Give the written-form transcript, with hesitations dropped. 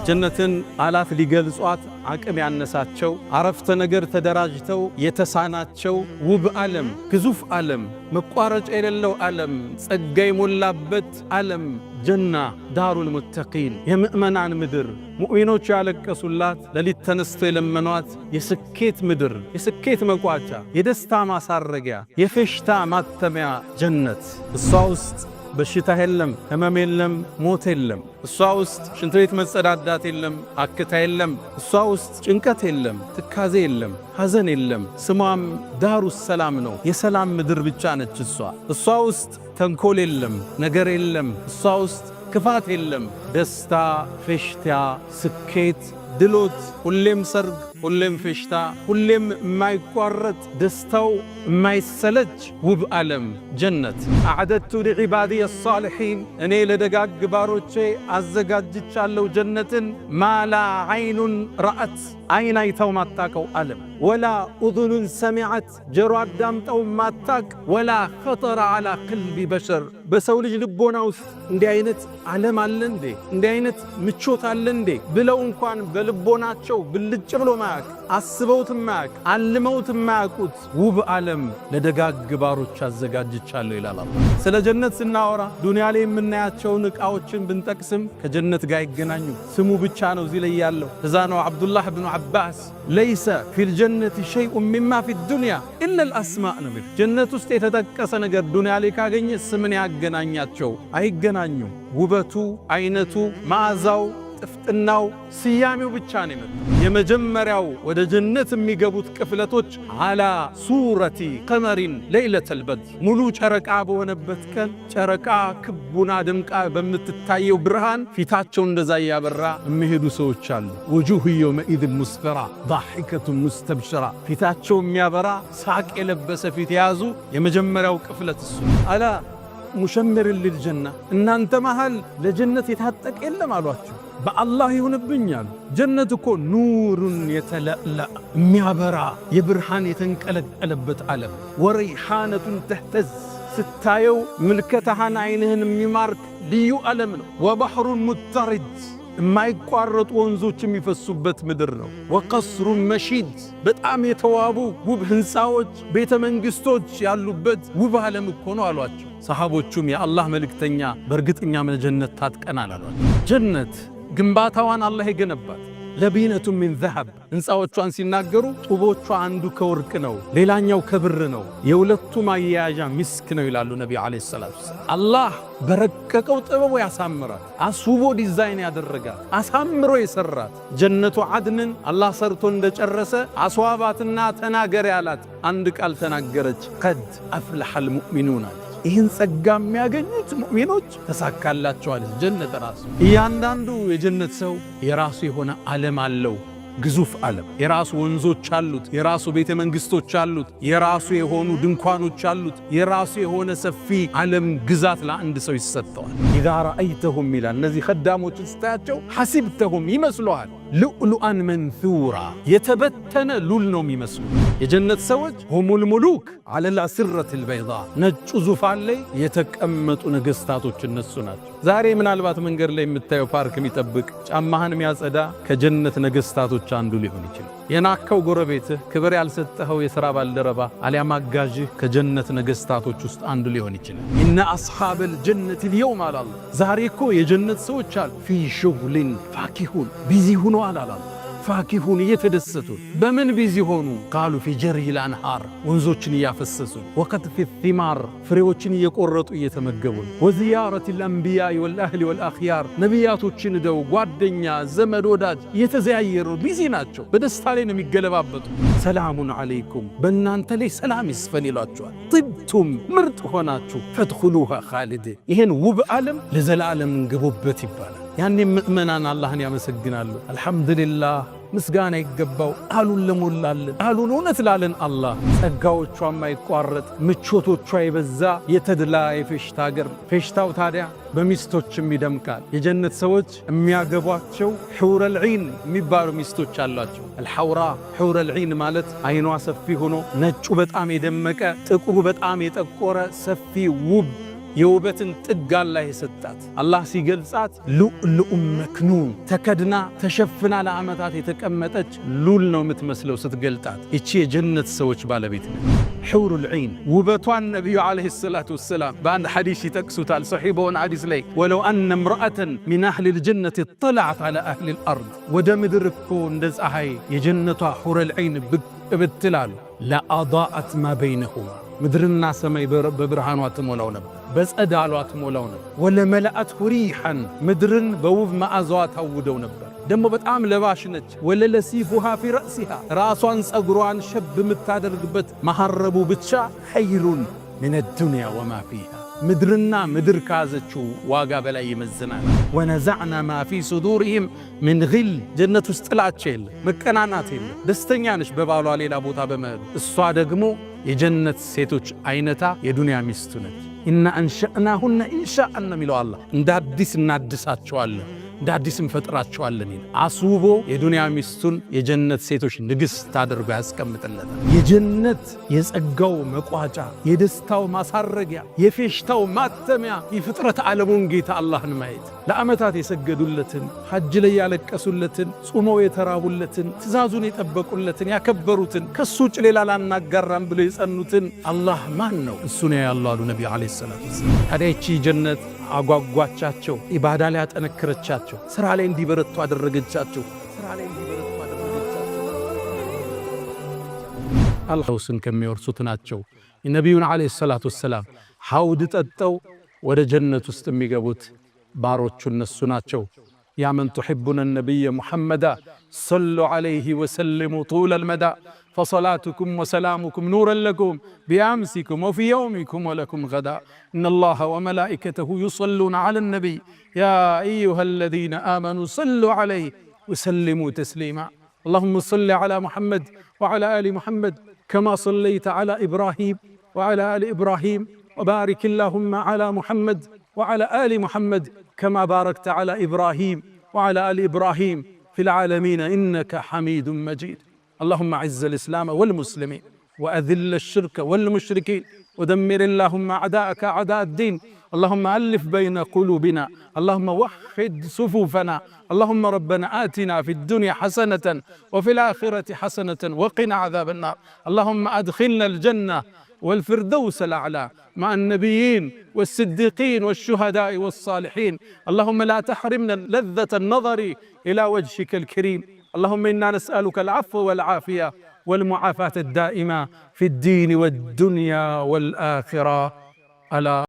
ጀነትን አላት ሊገልጿት አቅም ያነሳቸው አረፍተ ነገር ተደራጅተው የተሳናቸው ውብ ዓለም፣ ግዙፍ ዓለም፣ መቋረጫ የሌለው ዓለም፣ ጸጋ የሞላበት ዓለም ጀና ዳሩል ሙተቂን የምእመናን ምድር፣ ሙእሚኖች ያለቀሱላት ሌሊት ተነስተው የለመኗት የስኬት ምድር፣ የስኬት መቋጫ፣ የደስታ ማሳረጊያ፣ የፌሽታ ማተሚያ ጀነት። እሷ ውስጥ በሽታ የለም፣ ህመም የለም፣ ሞት የለም። እሷ ውስጥ ሽንት ቤት መጸዳዳት የለም፣ አክታ የለም። እሷ ውስጥ ጭንቀት የለም፣ ትካዜ የለም፣ ሐዘን የለም። ስሟም ዳሩ ሰላም ነው፣ የሰላም ምድር ብቻ ነች እሷ። እሷ ውስጥ ተንኮል የለም፣ ነገር የለም። እሷ ውስጥ ክፋት የለም። ደስታ፣ ፌሽታ፣ ስኬት፣ ድሎት፣ ሁሌም ሰርግ፣ ሁሌም ፌሽታ፣ ሁሌም የማይቋረጥ ደስታው የማይሰለች ውብ ዓለም ጀነት። አዕደቱ ሊዒባዲየ ሳሊሒን እኔ ለደጋግ ባሮቼ አዘጋጅቻለሁ ጀነትን። ማላ ዓይኑን ረአት ዓይን አይተው ማታቀው ዓለም፣ ወላ ኡዙኑን ሰሚዐት ጀሮ አዳምጠው ማታቅ፣ ወላ ኸጠረ ዓላ ቀልቢ በሸር በሰው ልጅ ልቦና ውስጥ እንዲህ አይነት ዓለም አለ እንዴ? እንዲህ አይነት ምቾት አለ እንዴ? ብለው እንኳን በልቦናቸው ብልጭ ብሎ ማያቅ፣ አስበውት ማያቅ፣ አልመውት ማያቁት ውብ ዓለም ለደጋግ ባሮች አዘጋጅቻለሁ ይላል አላህ። ስለ ጀነት ስናወራ ዱንያ ላይ የምናያቸውን ዕቃዎችን ብንጠቅስም ከጀነት ጋር ይገናኙ ስሙ ብቻ ነው እዚህ ላይ ያለው። እዛ ነው አብዱላህ ብኑ ዓባስ ለይሰ ፊል ጀነቲ ሸይኡን ሚማ ፊ ዱንያ ኢለል አስማእ ነው። ጀነት ውስጥ የተጠቀሰ ነገር ዱንያ ላይ ካገኘ ስምን ያገናኛቸው አይገናኙም። ውበቱ፣ አይነቱ፣ መዓዛው፣ ጥፍጥናው፣ ስያሜው ብቻ ነው የመጣው። የመጀመሪያው ወደ ጀነት የሚገቡት ቅፍለቶች አላ ሱረቲ ቀመሪን ለይለተል በድር ሙሉ ጨረቃ በሆነበት ቀን ጨረቃ ክቡና ድምቃ በምትታየው ብርሃን ፊታቸው እንደዛ ያበራ የሚሄዱ ሰዎች አሉ። ውጁህ የውመኢዝን ሙስፈራ ዳሒከቱን ሙስተብሽራ ፊታቸው የሚያበራ ሳቅ የለበሰ ፊት የያዙ የመጀመሪያው ቅፍለት እሱ። አላ ሙሸምርን ልልጀና እናንተ መሃል ለጀነት የታጠቀ የለም አሏቸው። በአላህ ይሁንብኛል። ጀነት እኮ ኑሩን የተለእለእ የሚያበራ የብርሃን የተንቀለቀለበት ዓለም። ወረይሓነቱን ተህተዝ ስታየው ምልከታህን ዓይንህን የሚማርክ ልዩ ዓለም ነው። ወባሕሩን ሙተሪድ የማይቋረጡ ወንዞች የሚፈሱበት ምድር ነው። ወቀስሩን መሺድ በጣም የተዋቡ ውብ ሕንፃዎች፣ ቤተ መንግሥቶች ያሉበት ውብ ዓለም እኮ ነው አሏቸው። ሰሓቦቹም የአላህ መልእክተኛ በእርግጠኛ ጀነት ታጥቀናል አሏቸው። ጀነት ግንባታዋን አላህ የገነባት ለቢነቱ ሚን ዘሀብ ሕንፃዎቿን ሲናገሩ ጡቦቿ አንዱ ከወርቅ ነው፣ ሌላኛው ከብር ነው፣ የሁለቱም አያያዣ ሚስክ ነው ይላሉ ነቢ ዓለይሂ ሰላቱ ወሰላም። አላህ በረቀቀው ጥበቡ ያሳምራል፣ አስውቦ ዲዛይን ያደረጋት፣ አሳምሮ የሰራት ጀነቱ ዓድንን አላህ ሰርቶ እንደጨረሰ አስዋባትና ተናገር ያላት አንድ ቃል ተናገረች። ቀድ አፍለሐል ሙእሚኑን አለች። ይህን ጸጋ የሚያገኙት ሙእሚኖች ተሳካላቸዋል። ጀነት ራሱ እያንዳንዱ የጀነት ሰው የራሱ የሆነ ዓለም አለው። ግዙፍ ዓለም የራሱ ወንዞች አሉት፣ የራሱ ቤተ መንግሥቶች አሉት፣ የራሱ የሆኑ ድንኳኖች አሉት፣ የራሱ የሆነ ሰፊ ዓለም ግዛት ለአንድ ሰው ይሰጠዋል። ኢዛ ረአይተሁም ይላል እነዚህ ኸዳሞችን ስታያቸው ሐሲብተሁም ይመስለዋል ሉዕሉአን መንሱራ የተበተነ ሉል ነው የሚመስሉ። የጀነት ሰዎች ሁሙል ሙሉክ ዐለል አስረቲል በይዳ ነጩ ዙፋን ላይ የተቀመጡ ነገሥታቶች እነሱ ናቸው። ዛሬ ምናልባት መንገድ ላይ የምታየው ፓርክ የሚጠብቅ ጫማህን የሚያጸዳ ከጀነት ነገሥታቶች አንዱ ሊሆን ይችላል። የናከው ጎረቤትህ፣ ክብር ያልሰጠኸው የሥራ ባልደረባ አሊያም አጋዥህ ከጀነት ነገሥታቶች ውስጥ አንዱ ሊሆን ይችላል። ኢነ አስሓበል ጀነት ልየውም አላላ ዛሬ እኮ የጀነት ሰዎች አሉ ፊ ሹግሊን ፋኪሁን ቢዚ ሁኖ አላላ ፋኪሁን እየተደሰቱ በምን ቢዚ ሆኑ? ቃሉ ፊ ጀሪሂል አንሃር ወንዞችን እያፈሰሱ፣ ወቀጥፊ ቲማር ፍሬዎችን እየቆረጡ እየተመገቡ፣ ወዚያረቲል አንቢያኢ ወልአህሊ ወልአኽያር ነቢያቶችን ደው ጓደኛ ዘመድ ወዳጅ እየተዘያየሩ ቢዚ ናቸው። በደስታ ላይ ነው የሚገለባበጡ። ሰላሙን ዓለይኩም በእናንተ ላይ ሰላም ይስፈን ይሏቸዋል። ጥብቱም ምርጥ ሆናችሁ ፈድኹሉሃ ኻሊዲን ይህን ውብ ዓለም ለዘላለም እንግቡበት ይባላል። ያኔ ምእመናን አላህን ያመሰግናሉ። አልሐምዱሊላህ ምስጋና ይገባው ቃሉን ለሞላልን ቃሉን እውነት ላለን አላህ ጸጋዎቿ የማይቋረጥ ምቾቶቿ የበዛ የተድላ የፌሽታ ሀገር። ፌሽታው ታዲያ በሚስቶችም ይደምቃል። የጀነት ሰዎች የሚያገቧቸው ሑረል ዒን የሚባሉ ሚስቶች አሏቸው። አልሐውራ ሑረል ዒን ማለት አይኗ ሰፊ ሆኖ ነጩ በጣም የደመቀ ጥቁሩ በጣም የጠቆረ ሰፊ ውብ የውበትን ጥግ አላህ የሰጣት። አላህ ሲገልጻት ሉእሉእ መክኑን ተከድና ተሸፍና ለዓመታት የተቀመጠች ሉል ነው የምትመስለው ስትገልጣት። ይቺ የጀነት ሰዎች ባለቤት ነች። ሑሩል ዒን ውበቷን ነቢዩ ዓለይሂ ሰላቱ ወሰላም በአንድ ሐዲስ ይጠቅሱታል። ሰሒህ በሆነ ሐዲስ ላይ ወለው አነ እምረአተን ሚን አህሊል ጀነት እጠለዐት ዐላ አህሊል አርድ ወደ ምድር እኮ እንደ ፀሐይ የጀነቷ ሑሩል ዒን ብቅ ብትላሉ ለአዳአት ማ በይነሁማ ምድርና ሰማይ በብርሃኗ ትሞላው ነበር፣ በጸዳሏ ትሞላው ነበር። ወለመለአት ሪሐን ምድርን በውብ መዓዛዋ ታውደው ነበር። ደግሞ በጣም ለባሽ ነች። ወለለሲፉሃ ፊ ረእሲሃ ራሷን ጸጉሯን ሸብ የምታደርግበት መሐረቡ ብቻ ኸይሩን ሚነ ዱንያ ወማ ፊሃ ምድርና ምድር ካዘችው ዋጋ በላይ ይመዝናል። ወነዛዕና ማ ፊ ሱዱሪሂም ምን ግል ጀነት ውስጥ ጥላቻ የለ፣ መቀናናት የለ። ደስተኛ ነች በባሏ ሌላ ቦታ በመሄዱ። እሷ ደግሞ የጀነት ሴቶች አይነታ የዱንያ ሚስቱ ነች። ኢና አንሸእናሁነ ኢንሻአን የሚለው አላህ እንደ አዲስ እናድሳቸዋለን፣ እንደ አዲስ እንፈጥራቸዋለን። አስውቦ የዱንያ ሚስቱን የጀነት ሴቶች ንግሥት አድርጎ ያስቀምጥለታል። የጀነት የጸጋው መቋጫ፣ የደስታው ማሳረጊያ፣ የፌሽታው ማተሚያ የፍጥረት ዓለሙን ጌታ አላህን ማየት፣ ለዓመታት የሰገዱለትን፣ ሐጅ ላይ ያለቀሱለትን፣ ጾመው የተራቡለትን፣ ትእዛዙን የጠበቁለትን፣ ያከበሩትን፣ ከሱ ውጭ ሌላ ላናጋራም ብሎ የጸኑትን አላህ ማን ነው? እሱ ነው ያለው አሉ ነቢ ዓለይሂ ሰላቱ ወሰላም። ታዲያ ይቺ ጀነት አጓጓቻቸው፣ ኢባዳ ላይ አጠነከረቻቸው፣ ስራ ላይ እንዲበረቱ አደረገቻቸው። አላህን ከሚወርሱት ናቸው። የነቢዩን ዓለይሂ ሰላቱ ወሰላም ሐውድ ጠጠው ወደ ጀነት ውስጥ የሚገቡት ባሮቹ እነሱ ናቸው። ያ መን ቱሒቡነ ነቢየ ሙሐመዳ ሰሉ ዓለይሂ ወሰሊሙ ጡለል መዳ ፈሰላቱኩም ወሰላሙኩም ኑረን ለኩም ቢአምሲኩም ወፊ የውሚኩም ወለኩም ገዳ ኢነላሃ ወመላኢከተሁ ዩሰሉነ ዐለ ነቢይ ያ አዩሃ አለዚነ አመኑ ሰሉ ዐለይሂ ወሰሊሙ ተስሊማ አላሁመ ሰሊ ዐላ ሙሐመድ ወዐላ አሊ ሙሐመድ ከማ ሰለይተ ዐላ ኢብራሂም ወዐላ አሊ ኢብራሂም ወባሪክ አላሁመ ዐላ ሙሐመድ وعلى آل محمد كما باركت على إبراهيم وعلى آل إبراهيم في العالمين إنك حميد مجيد اللهم أعز الإسلام والمسلمين وأذل الشرك والمشركين ودمر اللهم أعداءك أعداء الدين اللهم ألف بين قلوبنا اللهم وحد صفوفنا اللهم ربنا آتنا في الدنيا حسنة وفي الآخرة حسنة وقنا عذاب النار اللهم أدخلنا الجنة والفردوس الأعلى مع النبيين والصديقين والشهداء والصالحين اللهم لا تحرمنا لذة النظر إلى وجهك الكريم اللهم إنا نسألك العفو والعافية والمعافاة الدائمة في الدين والدنيا والآخرة. ألا